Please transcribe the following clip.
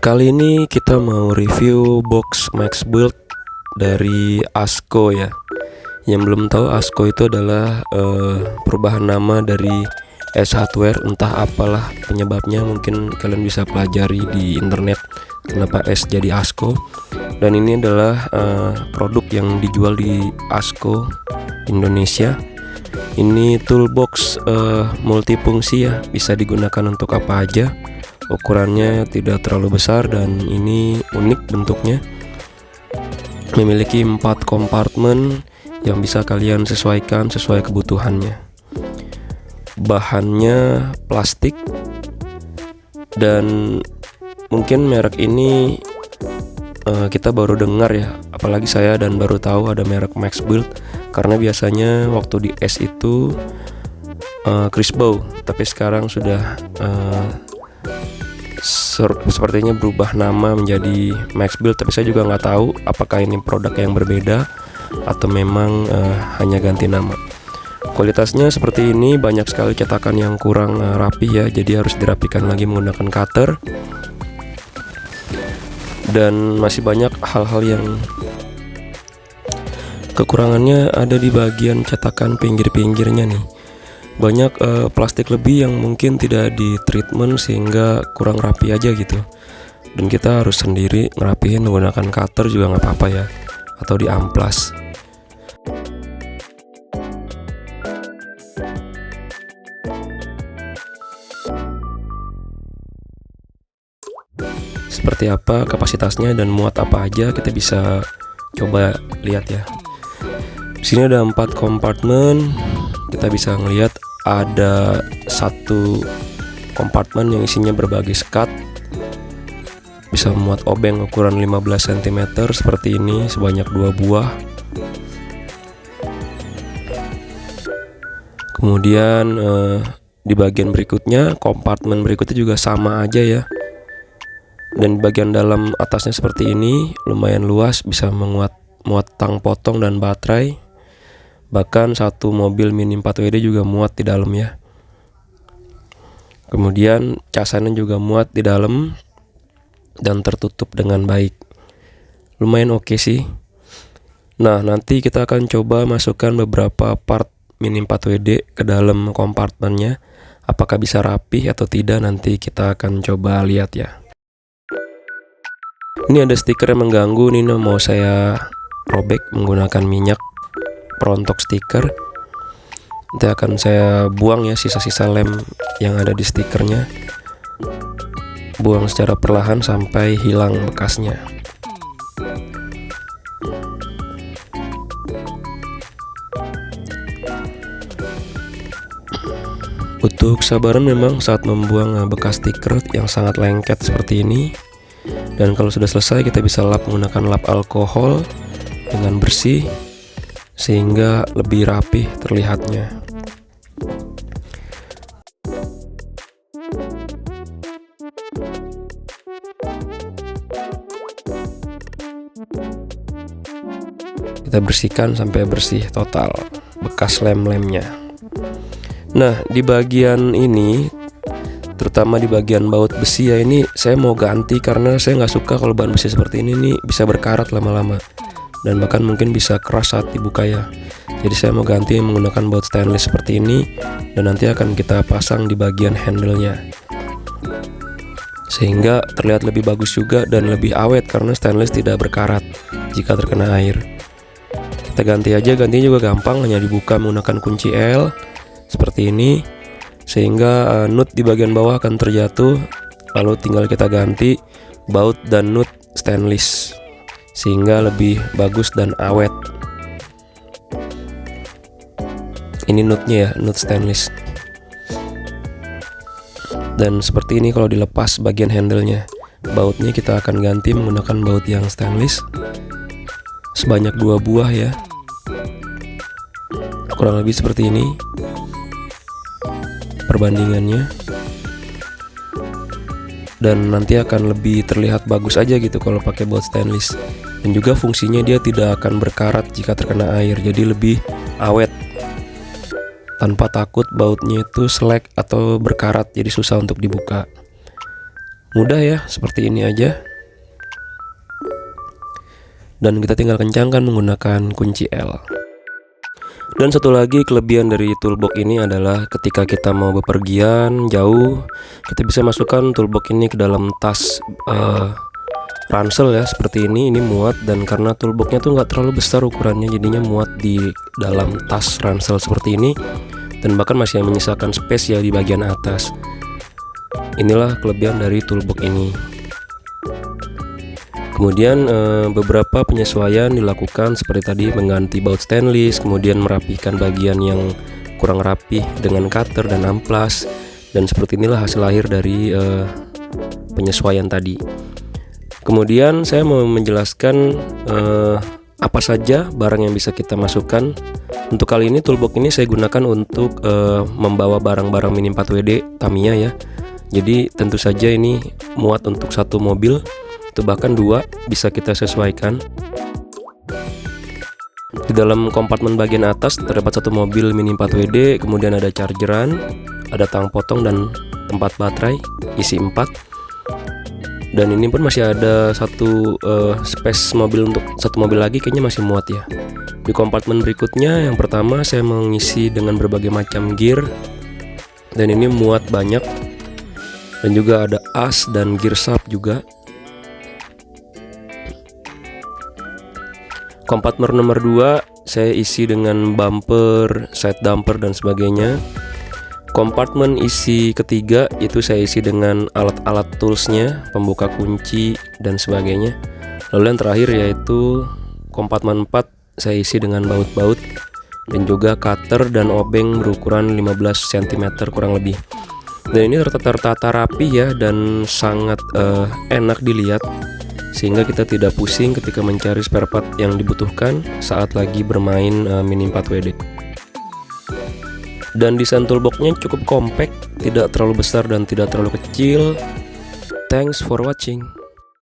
Kali ini kita mau review box Max Build dari ASKO ya. Yang belum tahu, ASKO itu adalah perubahan nama dari S Hardware. Entah apalah penyebabnya, mungkin kalian bisa pelajari di internet kenapa S jadi ASKO. Dan ini adalah produk yang dijual di ASKO Indonesia. Ini toolbox multifungsi ya, bisa digunakan untuk apa aja. Ukurannya tidak terlalu besar dan ini unik bentuknya. Memiliki 4 kompartemen yang bisa kalian sesuaikan sesuai kebutuhannya. Bahannya plastik dan mungkin merek ini kita baru dengar ya, apalagi saya, dan baru tahu ada merek Max Build karena biasanya waktu di S itu Crispo, tapi sekarang sudah sepertinya berubah nama menjadi Max Build. Tapi saya juga nggak tahu apakah ini produk yang berbeda atau memang hanya ganti nama. Kualitasnya seperti ini, banyak sekali cetakan yang kurang rapi ya, jadi harus dirapikan lagi menggunakan cutter. Dan masih banyak hal-hal yang kekurangannya ada di bagian cetakan pinggir-pinggirnya nih. Banyak plastik lebih yang mungkin tidak di treatment sehingga kurang rapi aja gitu. Dan kita harus sendiri ngerapihin menggunakan cutter juga nggak apa-apa ya, atau di amplas. Seperti apa kapasitasnya dan muat apa aja, kita bisa coba lihat ya. Di sini ada 4 kompartemen. Kita bisa ngelihat ada 1 kompartemen yang isinya berbagai sekat, bisa memuat obeng ukuran 15 cm seperti ini sebanyak 2 buah. Kemudian di bagian berikutnya, kompartemen berikutnya juga sama aja ya. Dan bagian dalam atasnya seperti ini, lumayan luas, bisa muat tang potong dan baterai. Bahkan 1 mobil Mini 4WD juga muat di dalam ya. Kemudian casannya juga muat di dalam dan tertutup dengan baik. Lumayan oke sih. Nah, nanti kita akan coba masukkan beberapa part Mini 4WD ke dalam kompartemennya. Apakah bisa rapi atau tidak, nanti kita akan coba lihat ya. Ini ada stiker yang mengganggu, ini mau saya robek menggunakan minyak perontok stiker. Nanti akan saya buang ya sisa-sisa lem yang ada di stikernya. Buang secara perlahan sampai hilang bekasnya. Butuh kesabaran memang saat membuang bekas stiker yang sangat lengket seperti ini. Dan kalau sudah selesai, kita bisa lap menggunakan lap alkohol dengan bersih sehingga lebih rapi terlihatnya. Kita bersihkan sampai bersih total bekas lem-lemnya. Nah, di bagian ini, terutama di bagian baut besi ya, ini saya mau ganti karena saya nggak suka kalau bahan besi seperti ini nih bisa berkarat lama-lama dan bahkan mungkin bisa keras saat dibuka ya. Jadi saya mau ganti menggunakan baut stainless seperti ini, dan nanti akan kita pasang di bagian handle-nya sehingga terlihat lebih bagus juga dan lebih awet karena stainless tidak berkarat jika terkena air. Kita ganti aja, gantinya juga gampang, hanya dibuka menggunakan kunci L seperti ini sehingga nut di bagian bawah akan terjatuh, lalu tinggal kita ganti baut dan nut stainless sehingga lebih bagus dan awet. Ini nutnya ya, nut stainless. Dan seperti ini kalau dilepas bagian handle-nya. Bautnya kita akan ganti menggunakan baut yang stainless sebanyak 2 buah ya. Kurang lebih seperti ini perbandingannya, dan nanti akan lebih terlihat bagus aja gitu kalau pakai baut stainless. Dan juga fungsinya dia tidak akan berkarat jika terkena air, jadi lebih awet tanpa takut bautnya itu selek atau berkarat jadi susah untuk dibuka. Mudah ya, seperti ini aja. Dan kita tinggal kencangkan menggunakan kunci L. Dan satu lagi kelebihan dari toolbox ini adalah ketika kita mau bepergian jauh, kita bisa masukkan toolbox ini ke dalam tas ransel ya, seperti ini muat. Dan karena toolboxnya tuh nggak terlalu besar ukurannya, jadinya muat di dalam tas ransel seperti ini, dan bahkan masih menyisakan space ya di bagian atas. Inilah kelebihan dari toolbox ini. Kemudian beberapa penyesuaian dilakukan seperti tadi, mengganti baut stainless, kemudian merapikan bagian yang kurang rapih dengan cutter dan amplas, dan seperti inilah hasil akhir dari penyesuaian tadi. Kemudian saya mau menjelaskan apa saja barang yang bisa kita masukkan. Untuk kali ini toolbox ini saya gunakan untuk membawa barang-barang Mini 4WD Tamiya ya. Jadi tentu saja ini muat untuk satu mobil, itu bahkan dua bisa kita sesuaikan. Di dalam kompartemen bagian atas terdapat satu mobil Mini 4WD, kemudian ada chargeran, ada tang potong dan tempat baterai isi 4. Dan ini pun masih ada satu space mobil untuk satu mobil lagi, kayaknya masih muat ya. Di kompartemen berikutnya, yang pertama saya mengisi dengan berbagai macam gear, dan ini muat banyak. Dan juga ada as dan gear shaft juga. Kompartemen nomor 2 saya isi dengan bumper, side damper dan sebagainya. Kompartemen isi ketiga itu saya isi dengan alat-alat toolsnya, pembuka kunci dan sebagainya. Lalu yang terakhir yaitu kompartemen 4 saya isi dengan baut-baut dan juga cutter dan obeng berukuran 15 cm kurang lebih. Dan ini tertata rapi ya, dan sangat enak dilihat, sehingga kita tidak pusing ketika mencari spare part yang dibutuhkan saat lagi bermain Mini 4WD. Dan desain toolboxnya cukup compact, tidak terlalu besar dan tidak terlalu kecil. Thanks for watching.